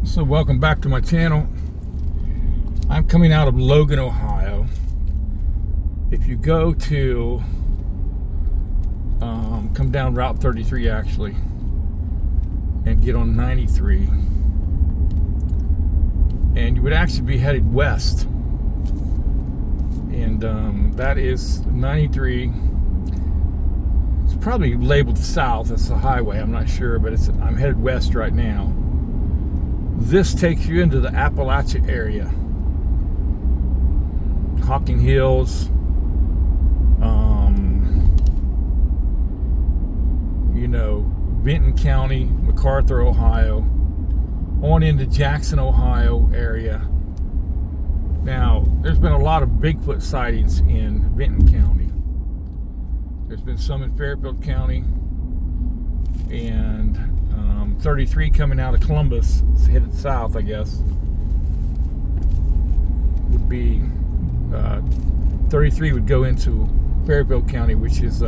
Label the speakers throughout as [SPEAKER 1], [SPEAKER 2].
[SPEAKER 1] So welcome back to my channel. I'm coming out of Logan, Ohio. If you go to come down Route 33 actually and get on 93, and you would actually be headed west, and that is 93. It's probably labeled south. It's a highway, I'm not sure, but I'm headed west right now. This takes you into the Appalachia area. Hocking Hills, Benton County, MacArthur, Ohio, on into Jackson, Ohio area. Now, there's been a lot of Bigfoot sightings in Benton County. There's been some in Fairfield County, and 33 coming out of Columbus, it's headed south, I guess, would be 33 would go into Fairfield County, which is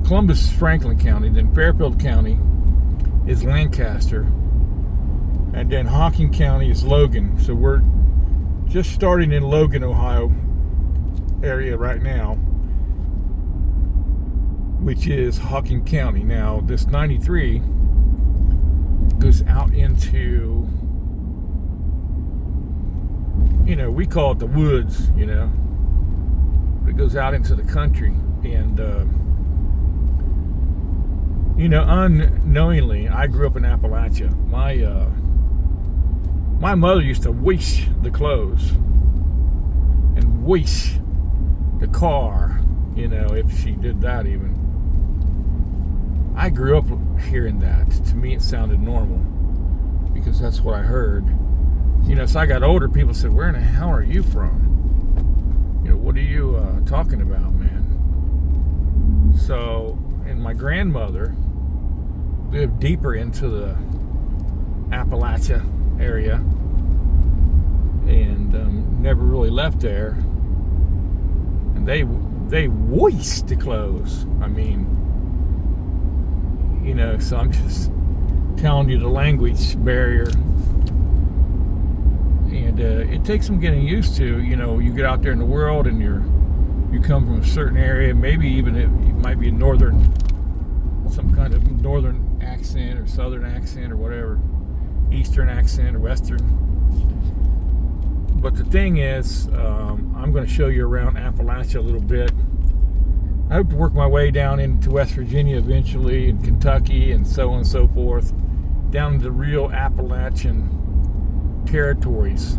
[SPEAKER 1] Columbus, Franklin County. Then Fairfield County is Lancaster, and then Hocking County is Logan. So we're just starting in Logan, Ohio area right now, which is Hocking County. Now this 93 goes out into, we call it the woods, but it goes out into the country. And unknowingly, I grew up in Appalachia. My mother used to wish the clothes and wish the car, if she did that even. I grew up hearing that. To me, it sounded normal because that's what I heard. So I got older, people said, "Where in the hell are you from? What are you talking about, man?" So, and my grandmother lived deeper into the Appalachia area and never really left there. And they voiced the clothes. So I'm just telling you the language barrier. And it takes some getting used to. You get out there in the world and you come from a certain area, maybe even it might be some kind of northern accent or southern accent or whatever, eastern accent or western. But the thing is, I'm going to show you around Appalachia a little bit. I hope to work my way down into West Virginia eventually, and Kentucky, and so on and so forth, down to real Appalachian territories.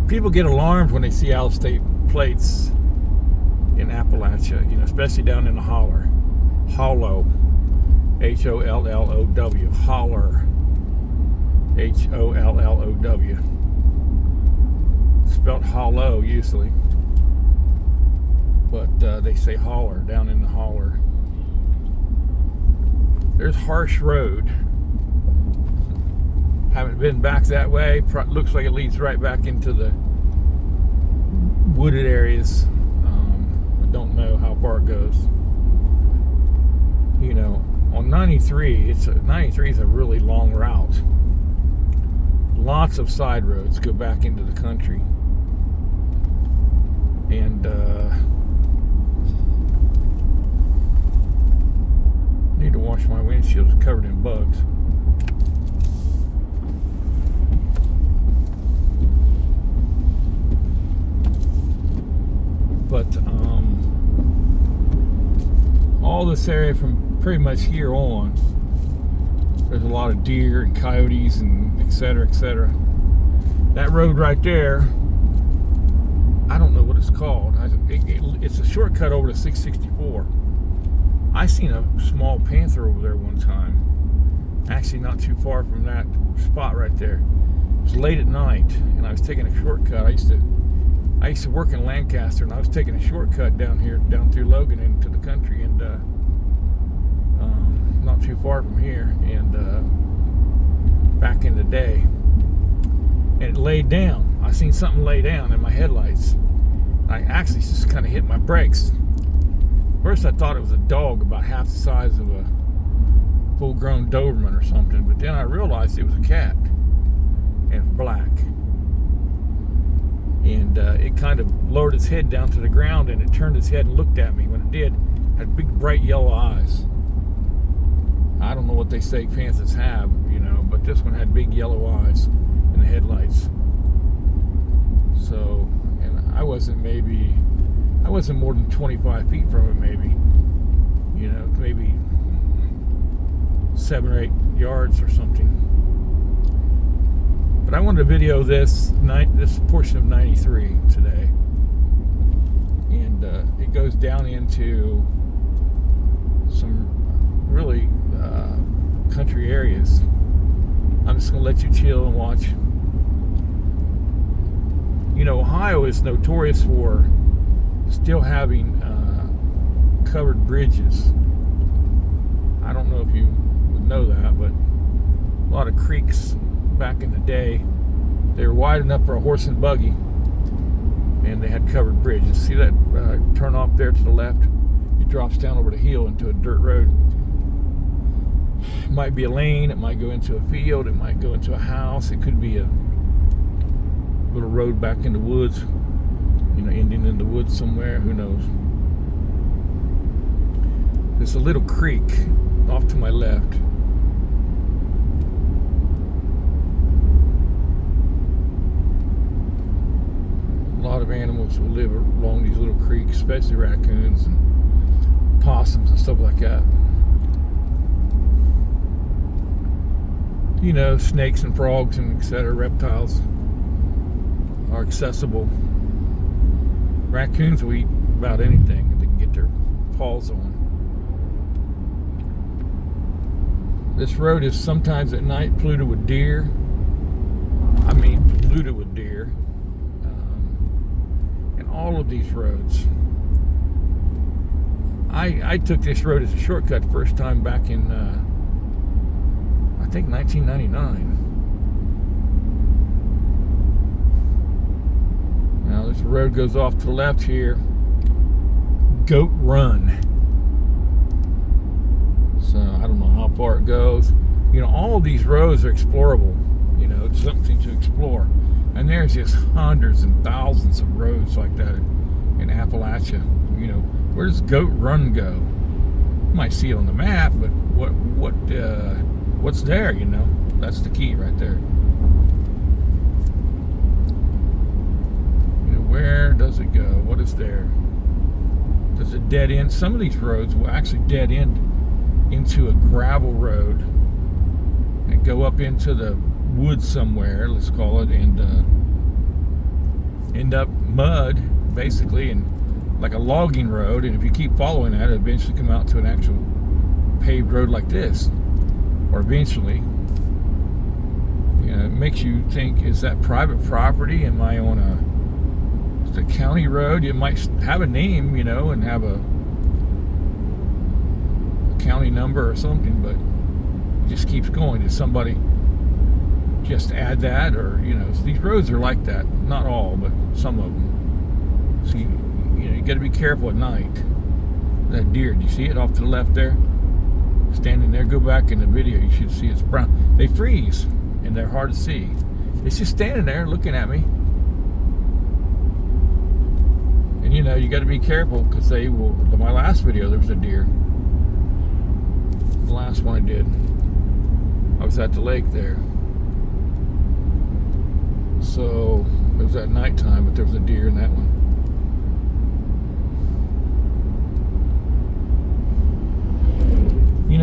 [SPEAKER 1] People get alarmed when they see out-of-state plates in Appalachia, especially down in the holler. Hollow, H-O-L-L-O-W, holler, H-O-L-L-O-W. Spelled hollow usually, but they say holler down in the holler. There's Harsh Road. Haven't been back that way. Looks like it leads right back into the wooded areas. I don't know how far it goes. On 93, 93 is a really long route. Lots of side roads go back into the country. And need to wash my windshield. It's covered in bugs. But all this area from pretty much here on, there's a lot of deer and coyotes and et cetera, et cetera. That road right there, I don't know what it's called. It's a shortcut over to 664. I seen a small panther over there one time. Actually, not too far from that spot right there. It was late at night, and I was taking a shortcut. I used to work in Lancaster, and I was taking a shortcut down through Logan into the country, and not too far from here, and back in the day. And it laid down. I seen something lay down in my headlights. I actually just kind of hit my brakes. First I thought it was a dog about half the size of a full-grown Doberman or something. But then I realized it was a cat, and black. And it kind of lowered its head down to the ground, and it turned its head and looked at me. When it did, it had big, bright yellow eyes. I don't know what they say panthers have, but this one had big yellow eyes in the headlights. So, and I wasn't more than 25 feet from it, maybe 7 or 8 yards or something. But I wanted to video this portion of 93 today, and it goes down into some really country areas. I'm just gonna let you chill and watch. Ohio is notorious for still having covered bridges. I don't know if you would know that, but a lot of creeks back in the day, they were wide enough for a horse and buggy, and they had covered bridges. See that turn off there to the left? It drops down over the hill into a dirt road. It might be a lane, it might go into a field, it might go into a house, it could be a little road back in the woods, ending in the woods somewhere, who knows. There's a little creek off to my left. A lot of animals will live along these little creeks, especially raccoons and possums and stuff like that. Snakes and frogs and etc. reptiles are accessible. Raccoons will eat about anything that they can get their paws on. This road is sometimes at night polluted with deer. Polluted with deer. And all of these roads. I took this road as a shortcut first time back in, I think 1999. Now this road goes off to the left here. Goat Run. So I don't know how far it goes. All of these roads are explorable. It's something to explore. And there's just hundreds and thousands of roads like that in Appalachia. Where does Goat Run go? You might see it on the map, but what's there? That's the key right there. Where does it go? What is there? Does it dead end? Some of these roads will actually dead end into a gravel road and go up into the woods somewhere, let's call it, and end up mud, basically, and like a logging road. And if you keep following that, it'll eventually come out to an actual paved road like this. Or eventually, it makes you think, is that private property? Am I on the county road? It might have a name, and have a county number or something, but it just keeps going. Did somebody just add that? Or, so these roads are like that. Not all, but some of them. So, you got to be careful at night. That deer, do you see it off to the left there? Standing there, go back in the video, you should see it's brown. They freeze, and they're hard to see. It's just standing there looking at me. And you got to be careful, because they will. My last video, there was a deer. The last one I did, I was at the lake there. So it was at nighttime, but there was a deer in that one.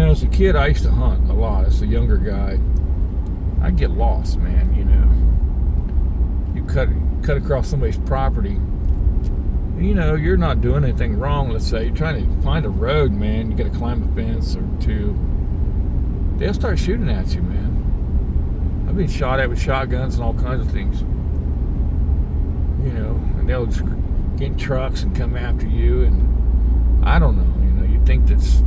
[SPEAKER 1] As a kid, I used to hunt a lot. As a younger guy, I'd get lost, man. You cut across somebody's property. You're not doing anything wrong. Let's say you're trying to find a road, man. You got to climb a fence or two. They'll start shooting at you, man. I've been shot at with shotguns and all kinds of things. And they'll just get in trucks and come after you. And I don't know. You think that's.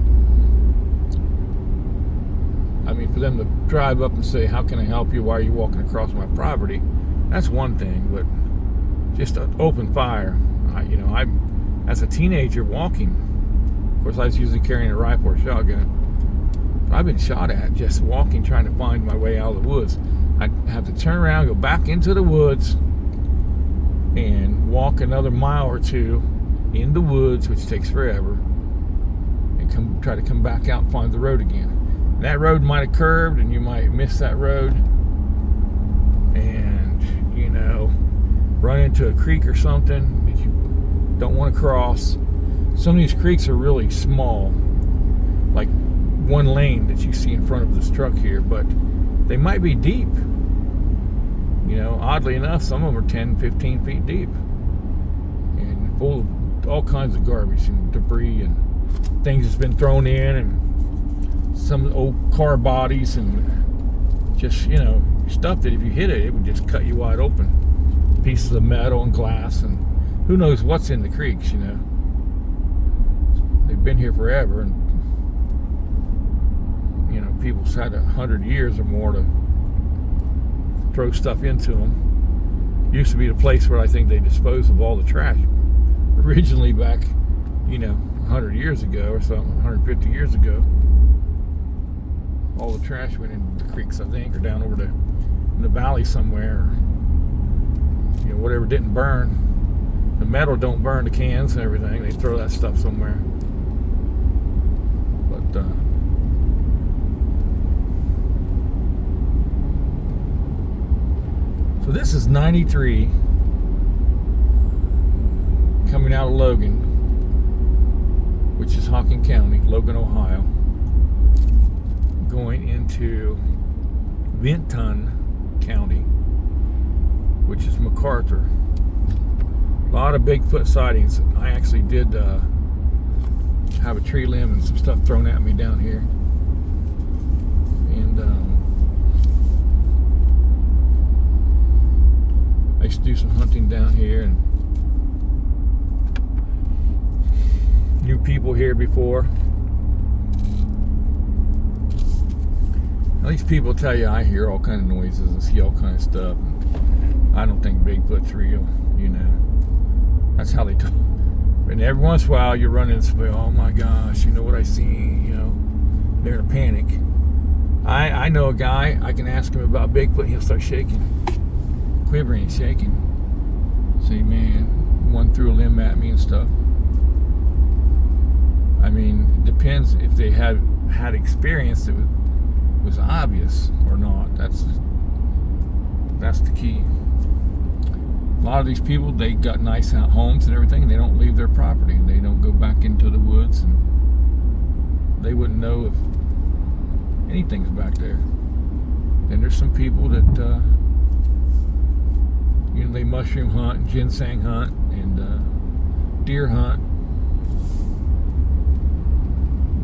[SPEAKER 1] For them to drive up and say, how can I help you? Why are you walking across my property? That's one thing, but just an open fire. I'm as a teenager walking. Of course, I was usually carrying a rifle or shotgun. I've been shot at just walking, trying to find my way out of the woods. I have to turn around, go back into the woods, and walk another mile or two in the woods, which takes forever, and try to come back out and find the road again. And that road might have curved, and you might miss that road, and run into a creek or something that you don't want to cross. Some of these creeks are really small, like one lane that you see in front of this truck here, but they might be deep. Oddly enough, some of them are 10, 15 feet deep and full of all kinds of garbage and debris and things that's been thrown in, and some old car bodies, and just stuff that if you hit it would just cut you wide open. Pieces of metal and glass, and who knows what's in the creeks. They've been here forever, and people's had 100 years or more to throw stuff into them. Used to be the place where I think they disposed of all the trash originally back 100 years ago or something, 150 years ago. All the trash went into the creeks, I think, or down over in the valley somewhere, or, whatever didn't burn. The metal don't burn, the cans and everything. They throw that stuff somewhere. But so this is 93 coming out of Logan, which is Hocking County, Logan, Ohio, going into Vinton County, which is MacArthur. A lot of Bigfoot sightings. I actually did have a tree limb and some stuff thrown at me down here, and I used to do some hunting down here and knew people here before. Now, these people tell you I hear all kind of noises and see all kind of stuff. I don't think Bigfoot's real, That's how they talk. And every once in a while you run into somebody, oh my gosh, what I see, they're in a panic. I know a guy, I can ask him about Bigfoot, he'll start shaking. Quivering and shaking. Say, man, one threw a limb at me and stuff. I mean, it depends if they had experience that was obvious or not. That's the key. A lot of these people, they got nice homes and everything, and they don't leave their property. They don't go back into the woods, and they wouldn't know if anything's back there. Then there's some people that they mushroom hunt and ginseng hunt and deer hunt.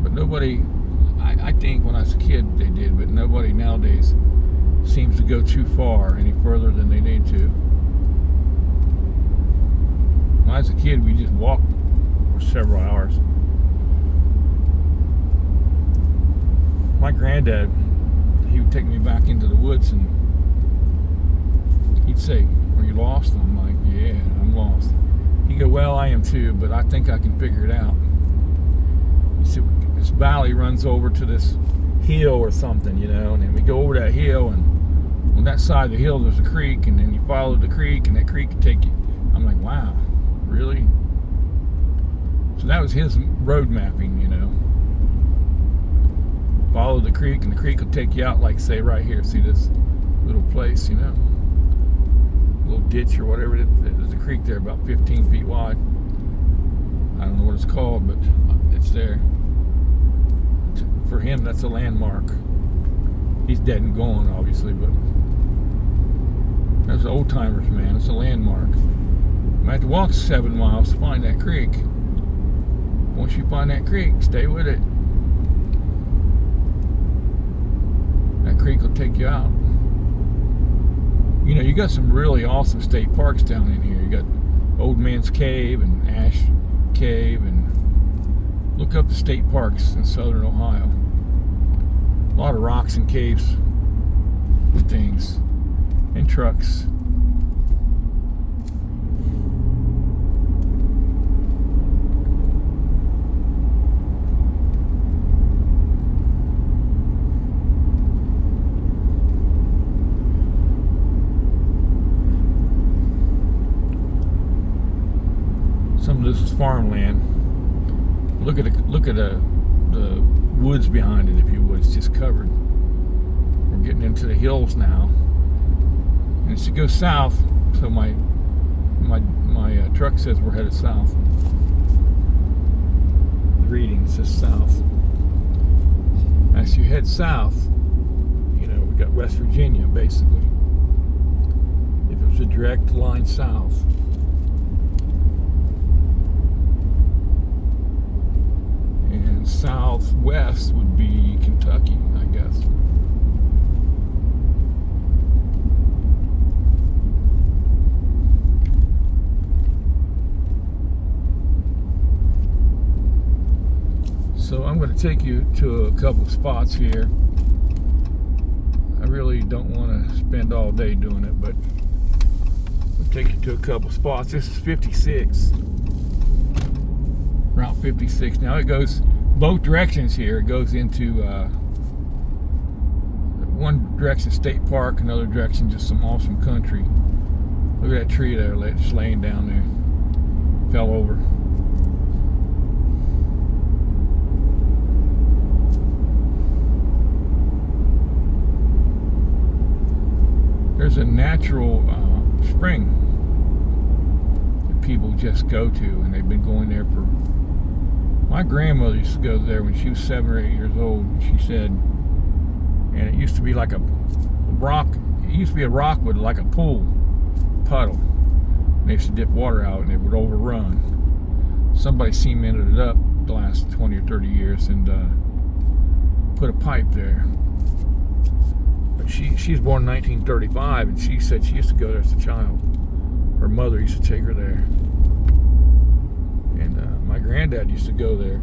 [SPEAKER 1] But nobody, I think when I was a kid they did, but nobody nowadays seems to go too far any further than they need to. When I was a kid, we just walked for several hours. My granddad, he would take me back into the woods and he'd say, "Are you lost?" And I'm like, "Yeah, I'm lost." He'd go, "Well, I am too, but I think I can figure it out." He said, "This valley runs over to this hill or something, and then we go over that hill, and on that side of the hill there's a creek, and then you follow the creek, and that creek can take you." I'm like, "Wow, really?" So that was his road mapping, Follow the creek, and the creek will take you out, like, say, right here. See this little place, little ditch or whatever. There's a creek there about 15 feet wide. I don't know what it's called, but it's there. For him, that's a landmark. He's dead and gone, obviously, but that's old timers, man. It's a landmark. You might have to walk 7 miles to find that creek. Once you find that creek, stay with it. That creek will take you out. You got some really awesome state parks down in here. You got Old Man's Cave and Ash Cave, and look up the state parks in southern Ohio. A lot of rocks and caves and things, and trucks. look at the woods behind it, if you would. It's just covered. We're getting into the hills now, and it should go south. So my truck says we're headed south. The reading says south. As you head south, you know, we got West Virginia basically. If it was a direct line south. And southwest would be Kentucky, I guess. So I'm going to take you to a couple of spots here. I really don't want to spend all day doing it, but I'll take you to a couple of spots. This is 56. Route 56. Now it goes both directions here. It goes into one direction state park, another direction just some awesome country. Look at that tree there, just laying down there. Fell over. There's a natural spring that people just go to, and they've been going there for... My grandmother used to go there when she was 7 or 8 years old, she said, and it used to be like a rock. It used to be a rock with like a pool, puddle. And they used to dip water out, and it would overrun. Somebody cemented it up the last 20 or 30 years and put a pipe there. But she's born in 1935, and she said she used to go there as a child. Her mother used to take her there. And my granddad used to go there.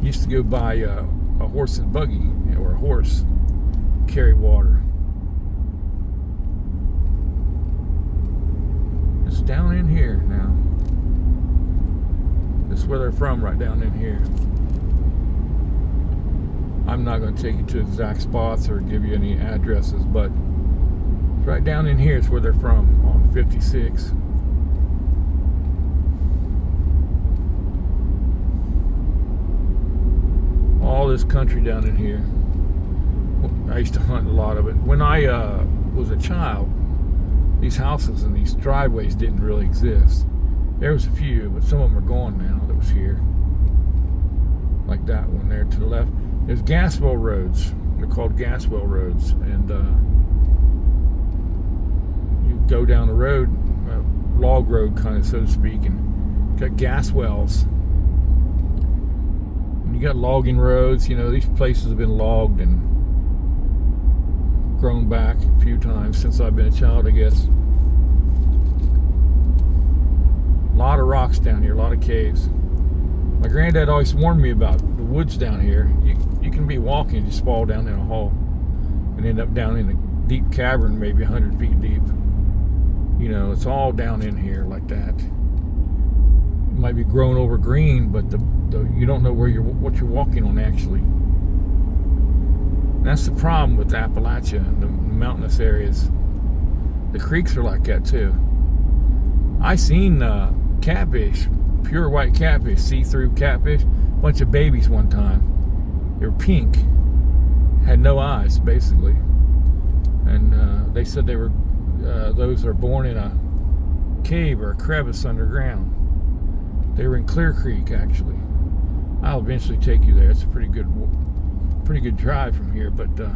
[SPEAKER 1] He used to go buy a horse and buggy, or a horse, carry water. It's down in here now. This is where they're from, right down in here. I'm not going to take you to exact spots or give you any addresses, but right down in here is where they're from, on 56. All this country down in here. I used to hunt a lot of it. When I was a child, these houses and these driveways didn't really exist. There was a few, but some of them are gone now that was here. Like that one there to the left. There's gas well roads. They're called gas well roads. And you go down the road, log road kind of, so to speak, and got gas wells. And you got logging roads. You know, these places have been logged and grown back a few times since I've been a child, I guess. A lot of rocks down here, a lot of caves. My granddad always warned me about the woods down here. You can be walking and just fall down in a hole and end up down in a deep cavern, maybe 100 feet deep. You know, it's all down in here like that. It might be grown over green, but you don't know what you're walking on actually. And that's the problem with Appalachia and the mountainous areas. The creeks are like that too. I seen catfish, pure white catfish, see-through catfish, bunch of babies one time. They were pink, had no eyes basically, and they said they were those are born in a cave or a crevice underground. They were in Clear Creek actually. I'll eventually take you there. It's a pretty good drive from here, but there's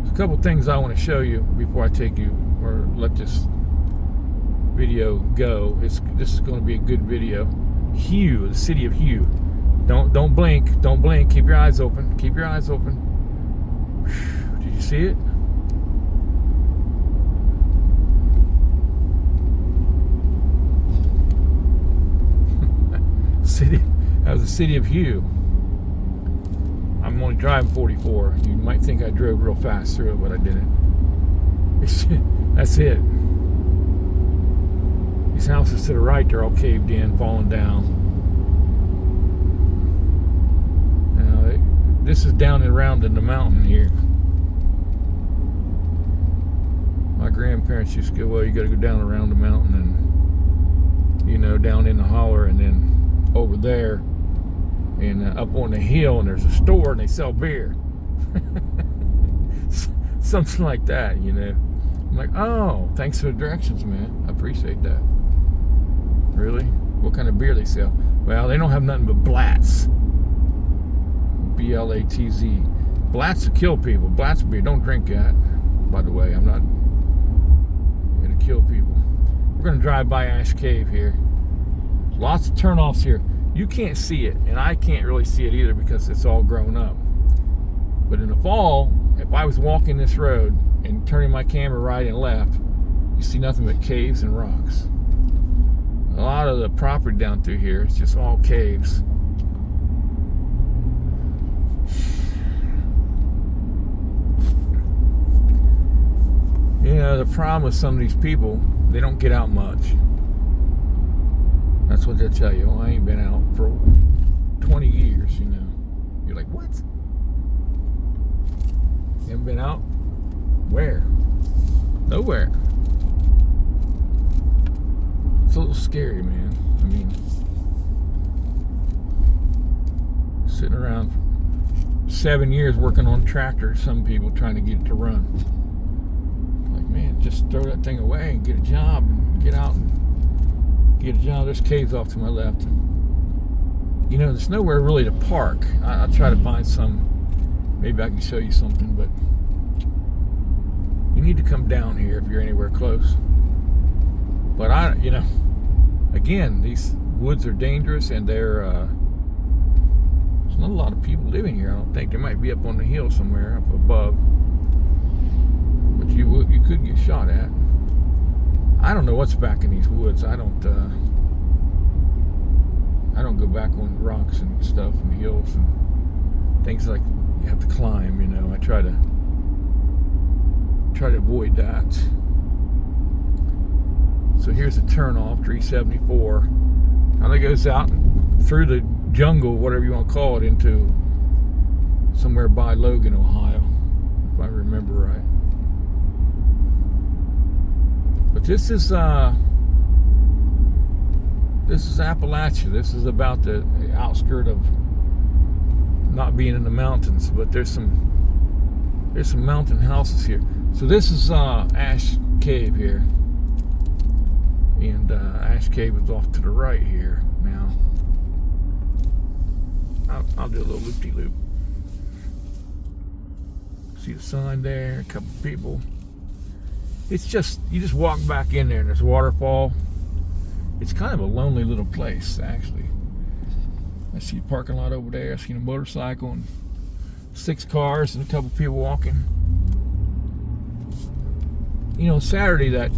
[SPEAKER 1] a couple things I want to show you before I take you, or let this video go. This is going to be a good video. Hugh, the city of Hugh. Don't blink. Don't blink. Keep your eyes open. Keep your eyes open. Did you see it? That was the city of Hugh. I'm only driving 44. You might think I drove real fast through it, but I didn't. That's it. These houses to the right, they're all caved in, falling down. Now, this is down and around in the mountain here. My grandparents used to go, well, you got to go down around the mountain, and you know, down in the holler, and then over there and up on the hill, and there's a store and they sell beer. Something like that, you know. I'm like, oh, thanks for the directions, man. I appreciate that. Really? What kind of beer they sell? Well, they don't have nothing but Blatz. B-L-A-T-Z. Blatz will kill people. Blatz beer, don't drink that. By the way, I'm not going to kill people. We're going to drive by Ash Cave here. Lots of turnoffs here. You can't see it, and I can't really see it either because it's all grown up. But in the fall, if I was walking this road and turning my camera right and left, you see nothing but caves and rocks. A lot of the property down through here is just all caves. You know, the problem with some of these people, they don't get out much. That's what they'll tell you. Oh, I ain't been out for 20 years, you know. You're like, what? You haven't been out? Where? Nowhere. It's a little scary, man. I mean, sitting around 7 years working on tractors, some people trying to get it to run. Like, man, just throw that thing away and get a job and get out and get a job. There's caves off to my left. You know, there's nowhere really to park. I'll try to find some. Maybe I can show you something, but you need to come down here if you're anywhere close. But you know, again, these woods are dangerous, and there's not a lot of people living here. I don't think. There might be up on the hill somewhere up above, but you could get shot at. I don't know what's back in these woods. I don't go back on rocks and stuff and hills and things like you have to climb, you know. I try to avoid that. So here's a turnoff, 374. Now it goes out through the jungle, whatever you want to call it, into somewhere by Logan, Ohio, if I remember right. But this is Appalachia. This is about the outskirt of not being in the mountains, but there's some mountain houses here. So this is Ash Cave here, and Ash Cave is off to the right here. Now I'll do a little loop-de-loop. See the sign there, a couple people. It's just, you just walk back in there and there's a waterfall. It's kind of a lonely little place, actually. I see a parking lot over there. I see a motorcycle and 6 cars and a couple people walking. You know, Saturday that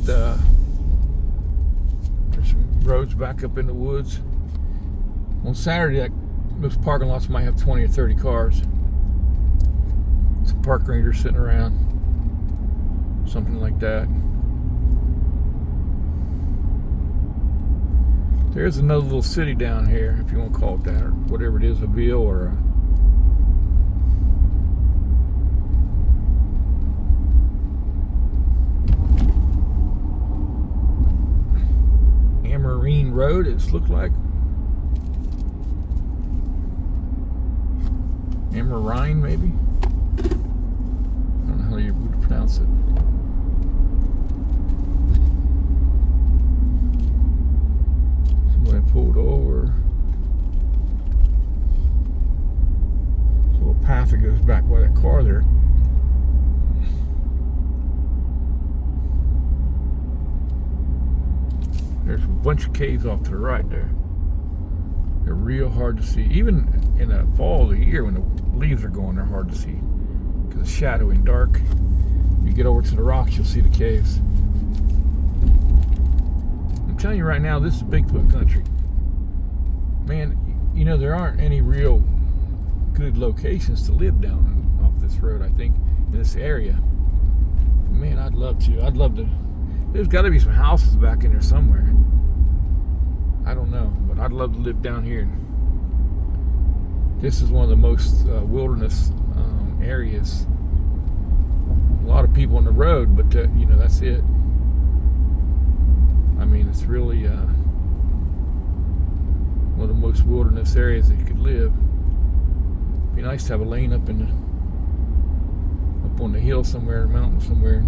[SPEAKER 1] there's some roads back up in the woods. On Saturday, those parking lots might have 20 or 30 cars. Some park rangers sitting around, something like that. There's another little city down here, if you want to call it that, or whatever it is, a ville or a Amarine Road, it's looked like. Amarine, maybe? I don't know how you would pronounce it. Somebody pulled over. There's a little path that goes back by that car there. There's a bunch of caves off to the right there. They're real hard to see. Even in the fall of the year when the leaves are going, they're hard to see because it's shadowy and dark. You get over to the rocks, you'll see the caves. I'm telling you right now, this is Bigfoot country. Man, you know, there aren't any real good locations to live down off this road, I think, in this area. Man, I'd love to. There's got to be some houses back in there somewhere. I don't know, but I'd love to live down here. This is one of the most wilderness areas. A lot of people on the road, but you know, that's it. I mean, it's really most wilderness areas that you could live. Be nice to have a lane up on the hill somewhere, a mountain somewhere.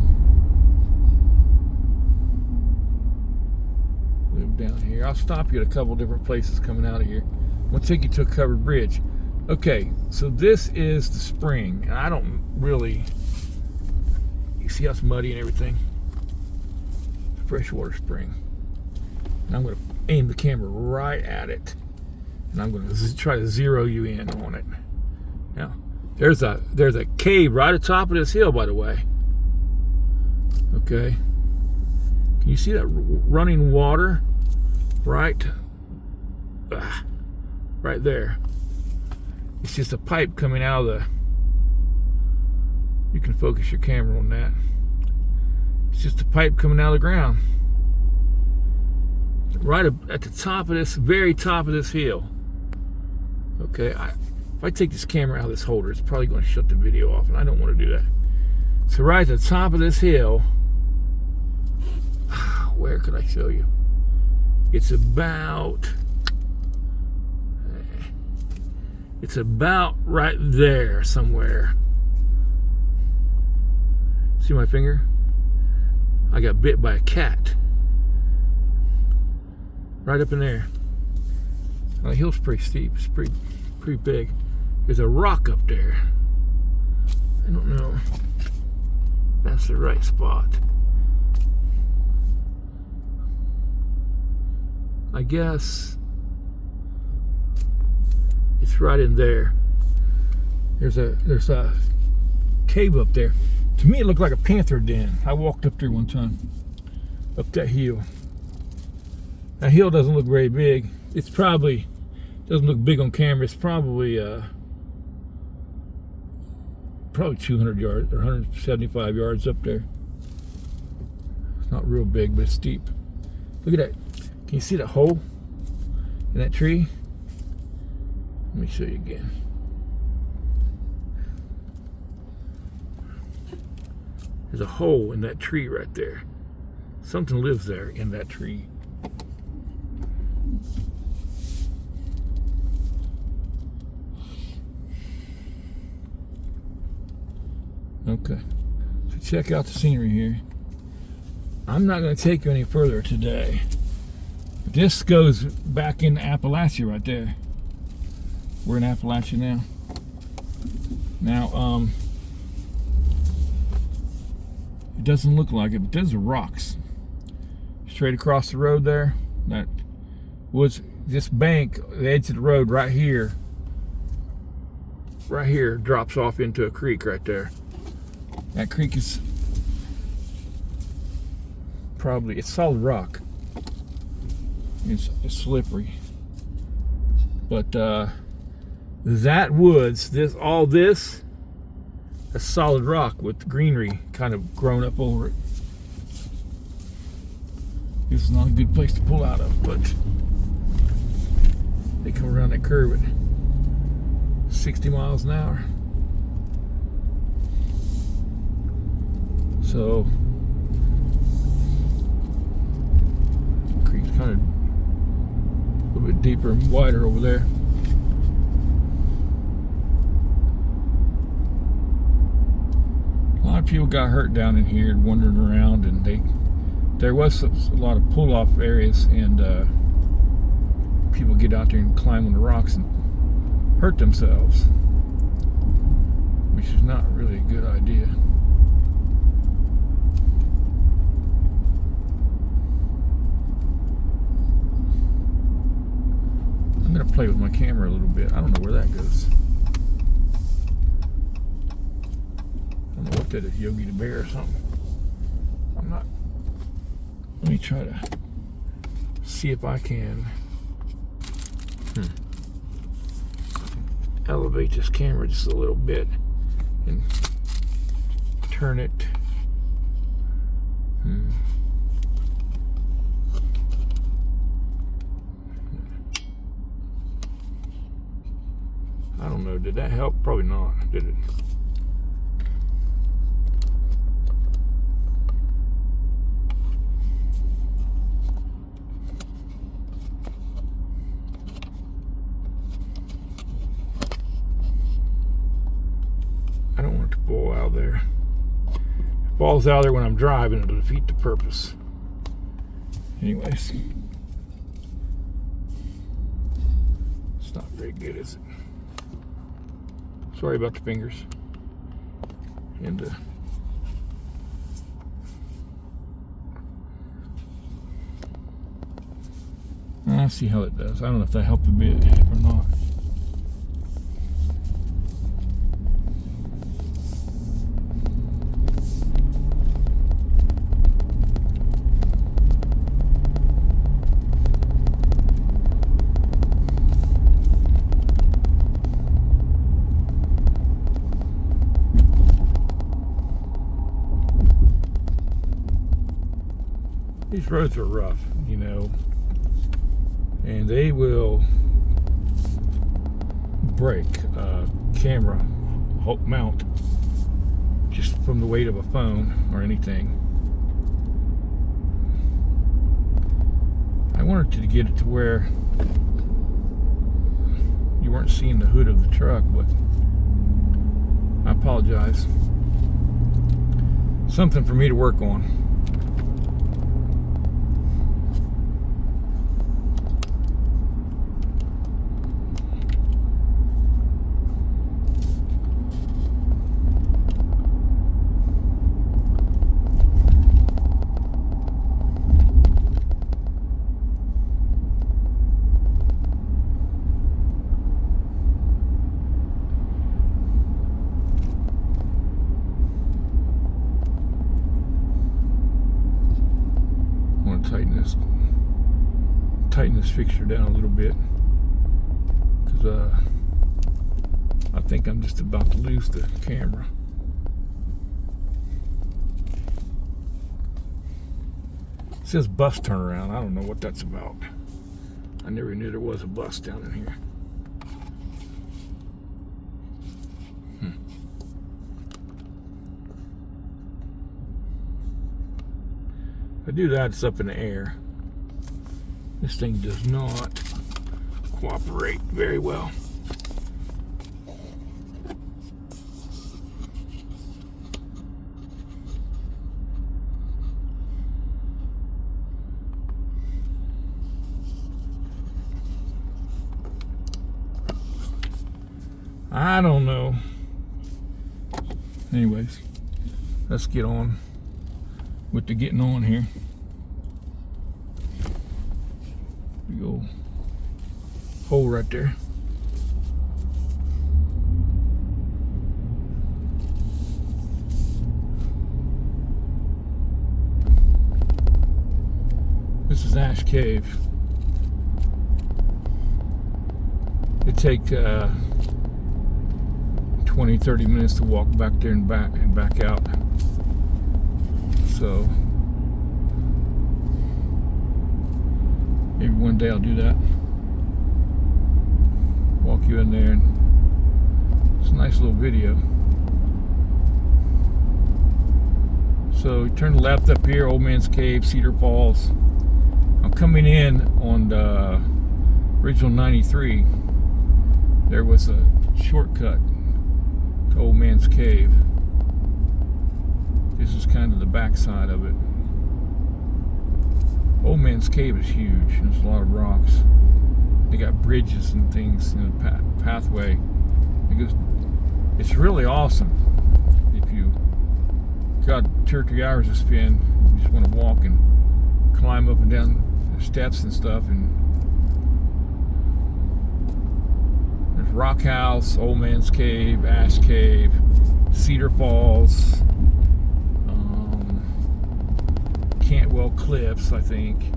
[SPEAKER 1] Live down here. I'll stop you at a couple different places coming out of here. I'm gonna take you to a covered bridge. Okay, so this is the spring, and I don't really. You see how it's muddy and everything? Freshwater spring. And I'm gonna aim the camera right at it, and I'm gonna try to zero you in on it. Now, there's a cave right at the top of this hill, by the way. Okay. Can you see that running water? Right there. It's just a pipe coming out of the... You can focus your camera on that. It's just a pipe coming out of the ground. Right at the top of this, very top of this hill. Okay, if I take this camera out of this holder, it's probably going to shut the video off, and I don't want to do that. So right at the top of this hill, where could I show you? It's about right there somewhere. See my finger? I got bit by a cat. Right up in there. The hill's pretty steep. It's pretty big. There's a rock up there. I don't know if that's the right spot. I guess it's right in there. There's a cave up there. To me, it looked like a panther den. I walked up there one time, up that hill. That hill doesn't look very big. It's probably doesn't look big on camera. It's probably 200 yards or 175 yards up there. It's not real big, but it's steep. Look at that. Can you see that hole in that tree? Let me show you again. There's a hole in that tree right there. Something lives there in that tree. Okay, so check out the scenery here. I'm not going to take you any further today. This goes back in Appalachia right there. We're in Appalachia now. Now, it doesn't look like it, but there's rocks straight across the road there. That was this bank, the edge of the road right here drops off into a creek right there. That creek is probably, it's solid rock. It's slippery. But that woods, all this, a solid rock with greenery kind of grown up over it. This is not a good place to pull out of, but they come around that curve at 60 miles an hour. So, the creek's kind of a little bit deeper and wider over there. A lot of people got hurt down in here and wandering around, and there was a lot of pull-off areas, and people get out there and climb on the rocks and hurt themselves, which is not really a good idea. I'm going to play with my camera a little bit. I don't know where that goes. I don't know what that is, Yogi the Bear or something. I'm not. Let me try to see if I can elevate this camera just a little bit and turn it. I don't know, did that help? Probably not, did it? I don't want it to fall out there. If it falls out there when I'm driving, it'll defeat the purpose. Anyways, it's not very good, is it? Sorry about the fingers. And I'll see how it does. I don't know if that helped a bit or not. These roads are rough, you know, and they will break a camera mount just from the weight of a phone or anything. I wanted to get it to where you weren't seeing the hood of the truck, but I apologize. Something for me to work on. Tighten this fixture down a little bit, because I think I'm just about to lose the camera. It says bus turnaround. I don't know what that's about. I never knew there was a bus down in here. If I do that, it's up in the air. This thing does not cooperate very well. I don't know. Anyways, let's get on with the getting on here. Big old hole right there. This is Ash Cave. It take 20-30 minutes to walk back there and back out. So maybe one day I'll do that. Walk you in there, and it's a nice little video. So you turn left up here, Old Man's Cave, Cedar Falls. I'm coming in on the original 93. There was a shortcut to Old Man's Cave. This is kind of the backside of it. Old Man's Cave is huge. There's a lot of rocks. They got bridges and things in the pathway. It's really awesome. If you got 2 or 3 hours to spend, you just want to walk and climb up and down the steps and stuff. And there's Rock House, Old Man's Cave, Ash Cave, Cedar Falls, Cantwell Cliffs, I think.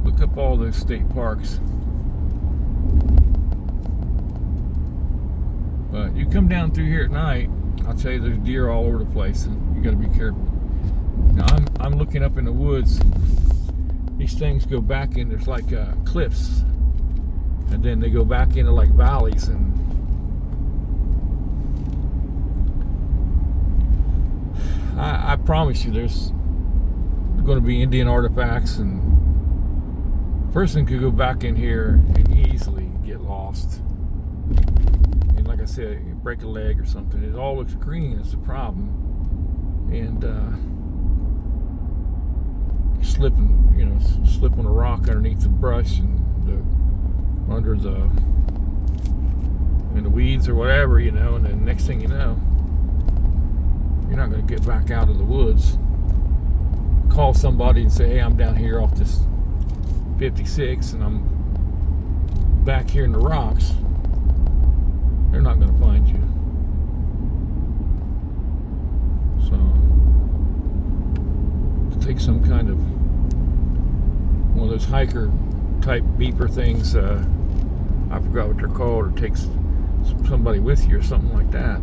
[SPEAKER 1] Look up all those state parks. But you come down through here at night, I'll tell you, there's deer all over the place, and you got to be careful. Now I'm looking up in the woods. These things go back in. There's like cliffs, and then they go back into like valleys, and I promise you, there's going to be Indian artifacts, and a person could go back in here and easily get lost. And like I said, you break a leg or something. It all looks green. It's a problem. And slip on a rock underneath the brush and under the weeds or whatever, and then next thing you know, you're not going to get back out of the woods. Call somebody and say, hey, I'm down here off this 56 and I'm back here in the rocks. They're not going to find you. So take some kind of one of those hiker type beeper things, I forgot what they're called, or takes somebody with you or something like that.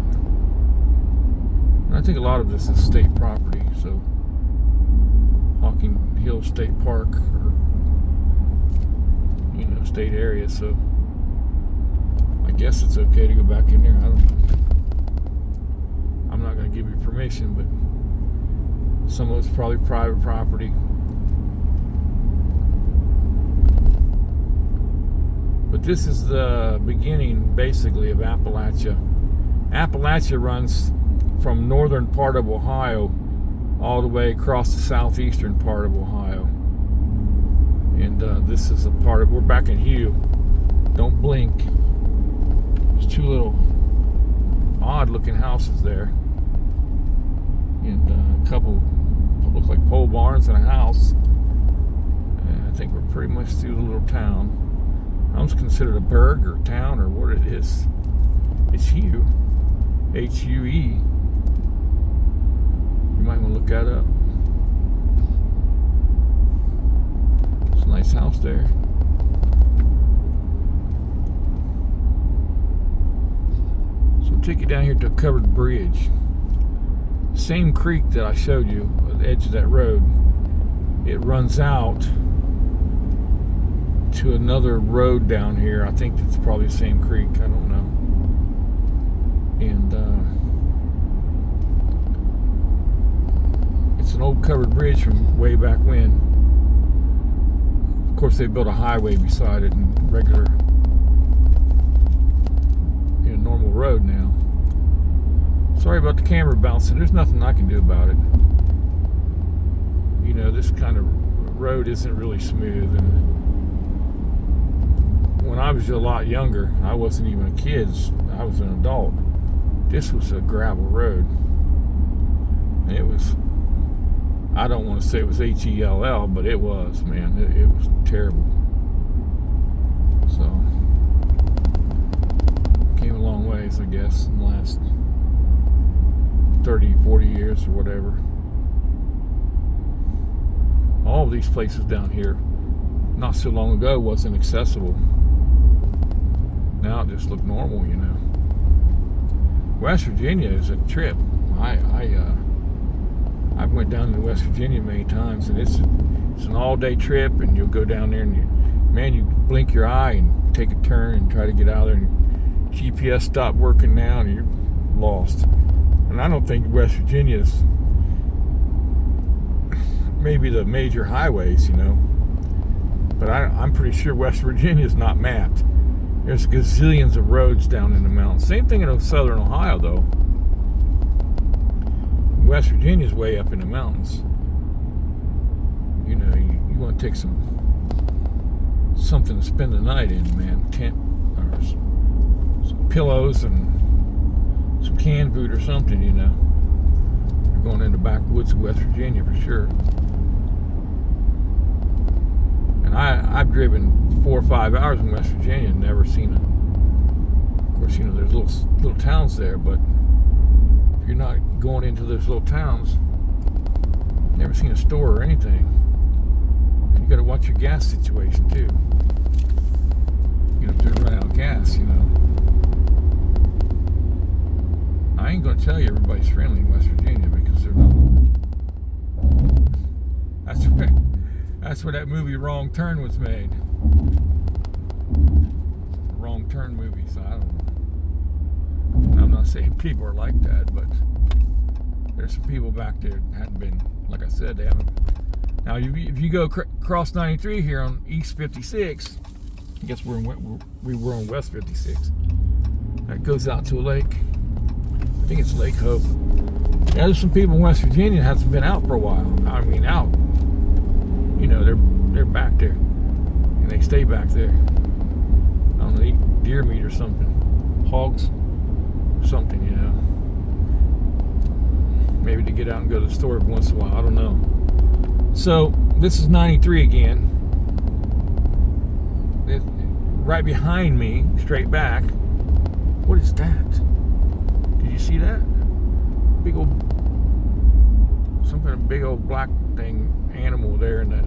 [SPEAKER 1] And I think a lot of this is state property, so Hocking Hill State Park, or state area, so I guess it's okay to go back in there. I don't know. I'm not going to give you permission, but some of it's probably private property. But this is the beginning, basically, of Appalachia. Appalachia runs from northern part of Ohio all the way across the southeastern part of Ohio. And this is a part of, we're back in Hugh. Don't blink. There's two little odd looking houses there. And a couple look like pole barns and a house. And I think we're pretty much through the little town. I was considered a burg or town or what it is. It's Hugh. H-U-E. You might want to look that up. It's a nice house there. So I'll take you down here to a covered bridge. Same creek that I showed you at the edge of that road. It runs out to another road down here. I think it's probably the same creek. I don't know. And it's an old covered bridge from way back when. Of course, they built a highway beside it and regular, normal road now. Sorry about the camera bouncing. There's nothing I can do about it. This kind of road isn't really smooth. And when I was a lot younger, I wasn't even a kid. I was an adult. This was a gravel road. And it was, I don't want to say it was H-E-L-L, but it was, man. It was terrible. So, came a long ways, I guess, in the last 30, 40 years or whatever. All of these places down here, not so long ago, wasn't accessible. Now it just looked normal, West Virginia is a trip. I went down to West Virginia many times, and it's an all-day trip, and you'll go down there, and you blink your eye and take a turn and try to get out of there, and GPS stopped working now, and you're lost. And I don't think West Virginia is maybe the major highways, but I'm pretty sure West Virginia is not mapped. There's gazillions of roads down in the mountains. Same thing in southern Ohio, though. West Virginia's way up in the mountains. You want to take something to spend the night in, man. Tent or some pillows and some canned food or something, You're going in the backwoods of West Virginia for sure. And I've driven 4 or 5 hours in West Virginia and never seen of course, there's little towns there, but if you're not going into those little towns, never seen a store or anything. And you got to watch your gas situation too. If they run out of gas, I ain't gonna tell you everybody's friendly in West Virginia, because they're not. That's where that movie Wrong Turn was made. Wrong Turn movie, so I don't know. I'm not saying people are like that, but there's some people back there that hadn't been, like I said, they haven't. Now, if you go across 93 here on East 56, I guess we were on West 56. That goes out to a lake. I think it's Lake Hope. Yeah, there's some people in West Virginia that hasn't been out for a while. I mean, out. You know, they're back there, and they stay back there. I don't know, eat deer meat or something, hogs, something, you know. Maybe to get out and go to the store every once in a while. I don't know. So this is 93 again. Right behind me, straight back. What is that? Did you see that? Big old, some kind of big old black thing, animal there in the,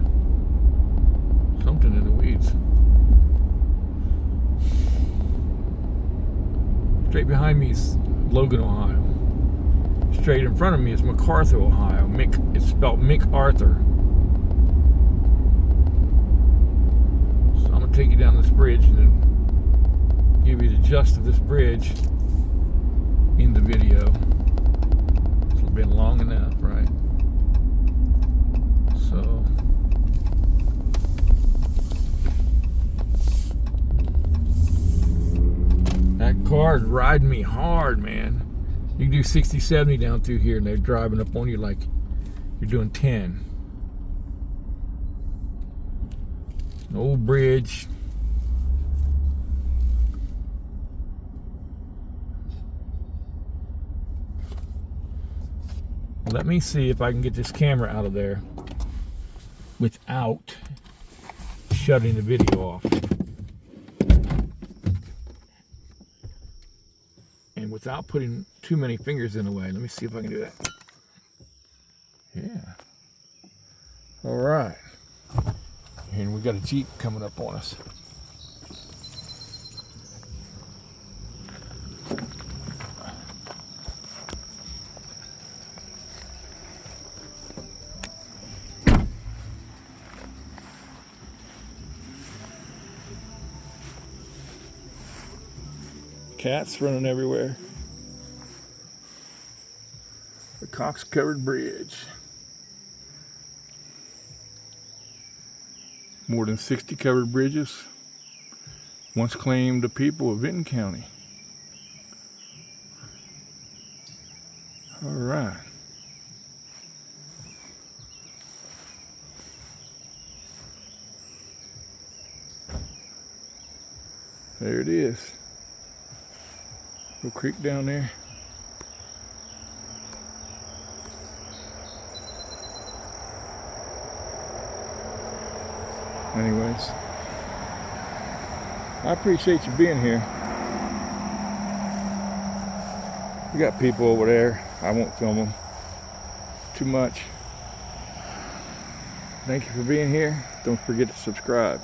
[SPEAKER 1] something in the weeds. Straight behind me is Logan, Ohio. Straight in front of me is MacArthur, Ohio. It's spelled MacArthur. So I'm gonna take you down this bridge and then give you the gist of this bridge in the video. It's been long enough, right? So that car's riding me hard, man. You can do 60, 70 down through here and they're driving up on you like you're doing 10. An old bridge. Let me see if I can get this camera out of there without shutting the video off. And without putting too many fingers in the way. Let me see if I can do that. Yeah. All right. And we got a Jeep coming up on us. Cats running everywhere. The Cox-covered bridge. More than 60 covered bridges once claimed the people of Vinton County. All right. There it is. Little creek down there. Anyways, I appreciate you being here. We got people over there. I won't film them too much. Thank you for being here. Don't forget to subscribe.